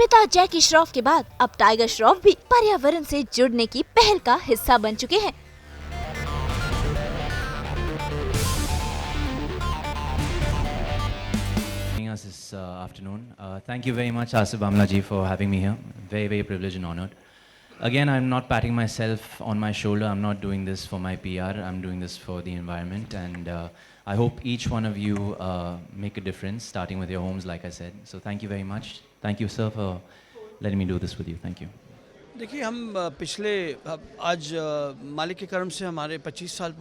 पिता जैकी श्रॉफ के बाद अब टाइगर श्रॉफ भी पर्यावरण से जुड़ने की पहल का हिस्सा बन चुके हैं। Us this afternoon. Thank you very much, Asif Bamla ji, for having me here. Very, very privileged and honored. Again, I'm not patting myself on my shoulder. I'm not doing this for my PR. I'm doing this for the environment, and I hope each one of you make a difference, starting with your homes, like I said. So thank you very much. Thank you, sir, for letting me do this with you. Thank you. देखिए हम पिछले आज मालिक के करम से हमारे 25 साल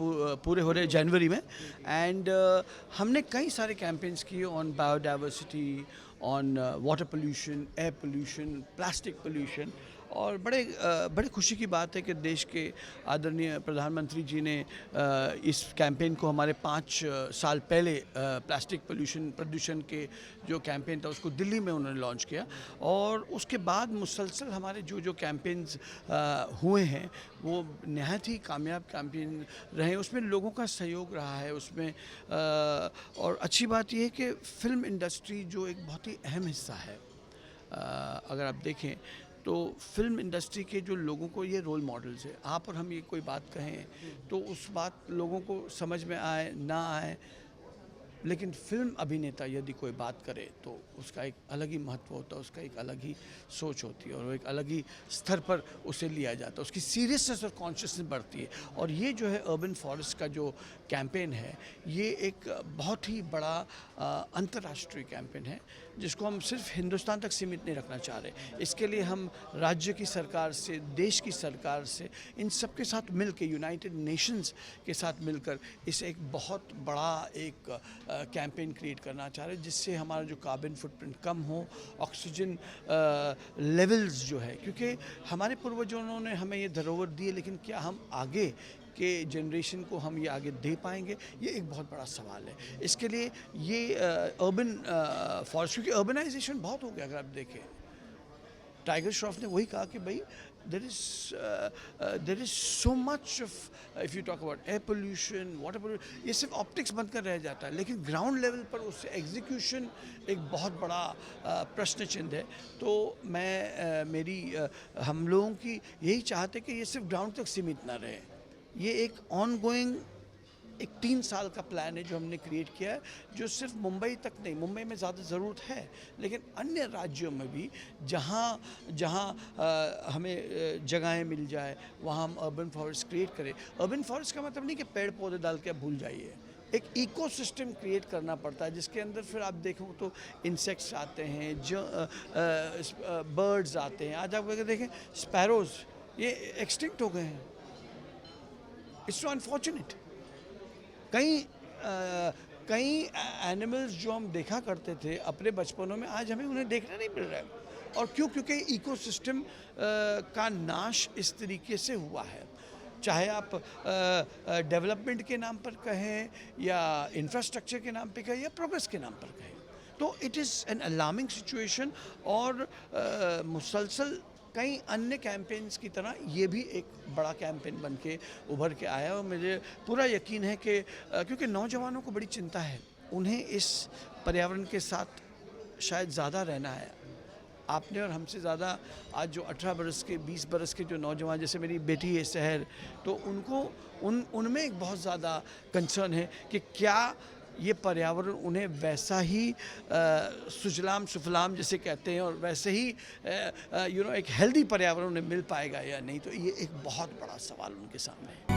पूरे हो रहे जनवरी में एंड हमने कई सारे कैंपेन्स किए on biodiversity, on water pollution, air pollution, plastic pollution. और बड़े खुशी की बात है कि देश के आदरणीय प्रधानमंत्री जी ने इस कैंपेन को हमारे 5 साल पहले प्लास्टिक प्रदूषण के जो कैंपेन था उसको दिल्ली में उन्होंने लॉन्च किया। और उसके बाद मुसलसल हमारे जो कैंपेन्स हुए हैं वो नहायत ही कामयाब कैंपेन रहे। उसमें लोगों का सहयोग रहा है उसमें। और अच्छी बात यह है कि फ़िल्म इंडस्ट्री जो एक बहुत ही अहम हिस्सा है, अगर आप देखें तो फिल्म इंडस्ट्री के जो लोगों को ये रोल मॉडल्स है। आप और हम ये कोई बात कहें तो उस बात लोगों को समझ में आए ना आए, लेकिन फिल्म अभिनेता यदि कोई बात करे तो उसका एक अलग ही महत्व होता है, उसका एक अलग ही सोच होती है और वो एक अलग ही स्तर पर उसे लिया जाता है, उसकी सीरियसनेस और कॉन्शियसनेस बढ़ती है। और ये जो है अर्बन फॉरेस्ट का जो कैंपेन है ये एक बहुत ही बड़ा अंतर्राष्ट्रीय कैंपेन है जिसको हम सिर्फ हिंदुस्तान तक सीमित नहीं रखना चाह रहे। इसके लिए हम राज्य की सरकार से, देश की सरकार से, इन सब के साथ मिलकर, यूनाइटेड नेशंस के साथ मिलकर इसे एक बहुत बड़ा एक कैंपेन क्रिएट करना चाह रहे हैं जिससे हमारा जो कार्बन फुटप्रिंट कम हो, ऑक्सीजन लेवल्स जो है, क्योंकि हमारे पूर्वजों ने हमें ये धरोहर दी है, लेकिन क्या हम आगे के जनरेशन को हम ये आगे दे पाएंगे, ये एक बहुत बड़ा सवाल है। इसके लिए ये अर्बन फॉरेस्ट, क्योंकि अर्बनाइजेशन बहुत हो गया। अगर आप देखें टाइगर श्रॉफ ने वही कहा कि भाई there is so much of if you talk about air pollution, water pollution, ये सिर्फ ऑप्टिक्स बनकर रह जाता है, लेकिन ग्राउंड लेवल पर उससे एग्जीक्यूशन एक बहुत बड़ा प्रश्न चिन्ह है। तो हम लोगों की यही चाहते कि ये सिर्फ ग्राउंड तक सीमित ना रहे। ये एक ऑनगोइंग एक 3 साल का प्लान है जो हमने क्रिएट किया है, जो सिर्फ मुंबई तक नहीं, मुंबई में ज़्यादा ज़रूरत है, लेकिन अन्य राज्यों में भी जहाँ हमें जगहें मिल जाए वहाँ हम अर्बन फॉरेस्ट क्रिएट करें। अर्बन फॉरेस्ट का मतलब नहीं कि पेड़ पौधे डाल के आप भूल जाइए, एक इकोसिस्टम क्रिएट करना पड़ता है जिसके अंदर फिर आप देखो तो इंसेक्ट्स आते हैं, जो बर्ड्स आते हैं। आज आप अगर देखें स्पैरोज ये एक्सटिंक्ट हो गए हैं। It's so unfortunate. कई एनिमल्स जो हम देखा करते थे अपने बचपनों में, आज हमें उन्हें देखने नहीं मिल रहा है। और क्योंकि इकोसिस्टम का नाश इस तरीके से हुआ है, चाहे आप डेवलपमेंट के नाम पर कहें या इंफ्रास्ट्रक्चर के नाम पर कहें या प्रोग्रेस के नाम पर कहें, तो it is an alarming situation. और मुसलसल कई अन्य कैंपेन्स की तरह ये भी एक बड़ा कैंपेन बन के उभर के आया। और मुझे पूरा यकीन है कि क्योंकि नौजवानों को बड़ी चिंता है, उन्हें इस पर्यावरण के साथ शायद ज़्यादा रहना है। आपने और हमसे ज़्यादा आज जो 18 बरस के, 20 बरस के जो नौजवान, जैसे मेरी बेटी है शहर, तो उनमें एक बहुत ज़्यादा कंसर्न है कि क्या ये पर्यावरण उन्हें वैसा ही सुजलाम सुफलाम जैसे कहते हैं और वैसे ही एक हेल्दी पर्यावरण उन्हें मिल पाएगा या नहीं। तो ये एक बहुत बड़ा सवाल उनके सामने है।